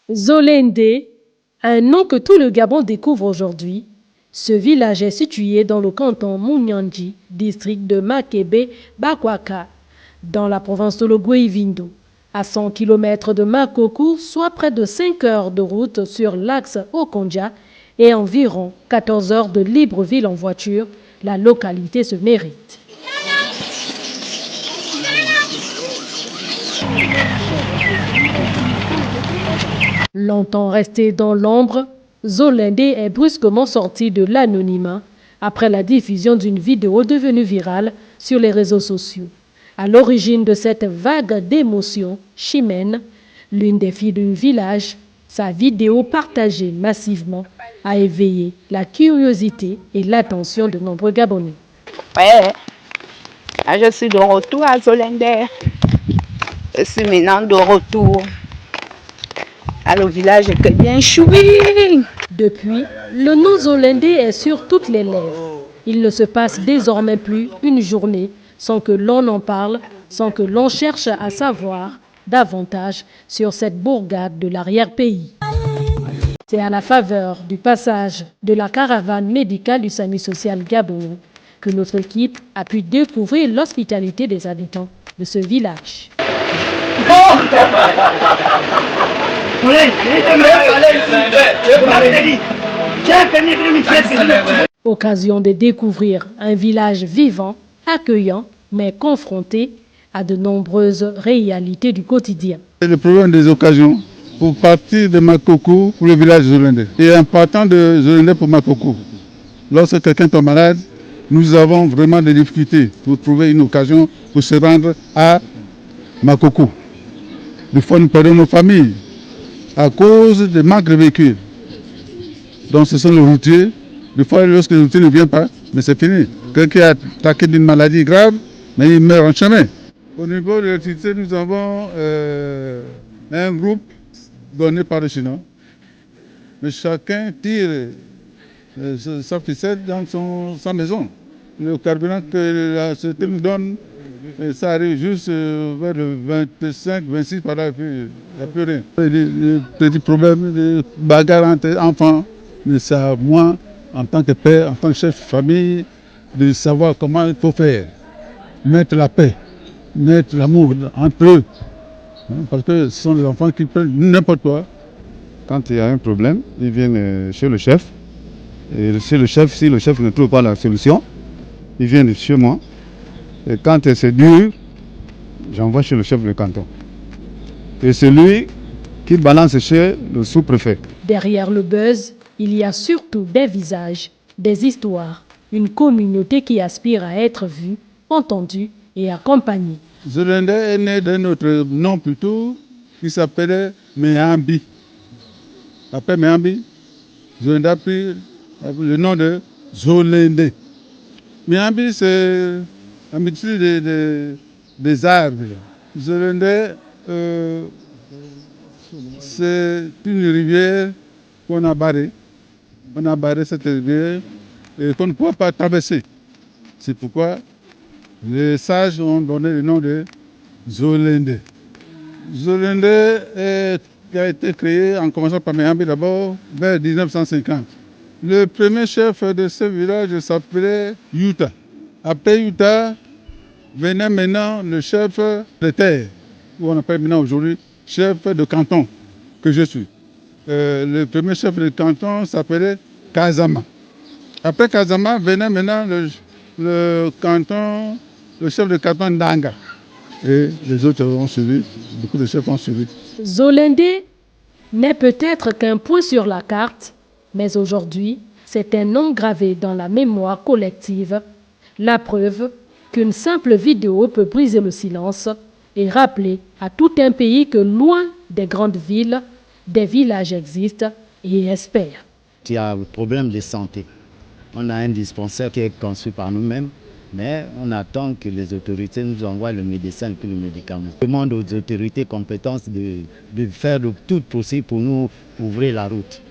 Zolende, un nom que tout le Gabon découvre aujourd'hui. Ce village est situé dans le canton Mouniandji, district de Makebe-Bakwaka, dans la province de l'Ogooué-Ivindo, à 100 km de Makoko, soit près de 5 heures de route sur l'axe Okondja et environ 14 heures de Libreville en voiture. La localité se mérite. Longtemps resté dans l'ombre, Zolende est brusquement sorti de l'anonymat après la diffusion d'une vidéo devenue virale sur les réseaux sociaux. À l'origine de cette vague d'émotions, Chimène, l'une des filles du village, sa vidéo partagée massivement a éveillé la curiosité et l'attention de nombreux Gabonais. Ouais, là, je suis de retour à Zolende. Je suis maintenant de retour. Le village est bien choui. Depuis, le nom Zolende est sur toutes les lèvres. Il ne se passe désormais plus une journée sans que l'on en parle, sans que l'on cherche à savoir davantage sur cette bourgade de l'arrière-pays. C'est à la faveur du passage de la caravane médicale du SAMU social gabonais que notre équipe a pu découvrir l'hospitalité des habitants de ce village. Occasion de découvrir un village vivant, accueillant, mais confronté à de nombreuses réalités du quotidien. C'est le problème des occasions pour partir de Makoko pour le village de Zolende et en partant de Zolende pour Makoko. Lorsque quelqu'un tombe malade, nous avons vraiment des difficultés pour trouver une occasion pour se rendre à Makoko. Des fois, nous perdons nos familles à cause du manque de véhicules. Donc ce sont les routiers. Des fois, lorsque le routier ne vient pas, mais c'est fini. Quelqu'un est attaqué d'une maladie grave, mais il meurt en chemin. Au niveau de l'électricité, nous avons un groupe donné par les Chinois. Mais chacun tire sa ficelle dans sa maison. Le carburant que la société nous donne, ça arrive juste vers le 25, 26 par là, et puis il n'y a plus rien. Les petits problèmes, les bagarres entre enfants, mais c'est à moi, en tant que père, en tant que chef de famille, de savoir comment il faut faire. Mettre la paix, mettre l'amour entre eux. Parce que ce sont des enfants qui prennent n'importe quoi. Quand il y a un problème, ils viennent chez le chef. Et chez le chef, si le chef ne trouve pas la solution, ils viennent chez moi. Et quand c'est dur, j'envoie chez le chef de canton. Et c'est lui qui balance chez le sous-préfet. Derrière le buzz, il y a surtout des visages, des histoires, une communauté qui aspire à être vue, entendue et accompagnée. Zolende est né d'un autre nom plutôt, qui s'appelait Méambi. Après Méambi, Zolende a pris le nom de Zolende. Méambi, c'est la multitude des arbres. Zolende, c'est une rivière qu'on a barrée. On a barré cette rivière et qu'on ne peut pas traverser. C'est pourquoi les sages ont donné le nom de Zolende. Zolende a été créé en commençant par Méambi d'abord vers 1950. Le premier chef de ce village s'appelait Yuta. Après Yuta venait maintenant le chef de terre, où on appelle maintenant aujourd'hui chef de canton, que je suis. Le premier chef de canton s'appelait Kazama. Après Kazama venait maintenant le chef de canton Ndanga. Et les autres ont suivi, beaucoup de chefs ont suivi. Zolende n'est peut-être qu'un point sur la carte, mais aujourd'hui, c'est un nom gravé dans la mémoire collective, la preuve qu'une simple vidéo peut briser le silence et rappeler à tout un pays que loin des grandes villes, des villages existent et espèrent. Il y a un problème de santé. On a un dispensaire qui est conçu par nous-mêmes, mais on attend que les autorités nous envoient le médecin et le médicament. On demande aux autorités compétentes de faire le tout possible pour nous ouvrir la route.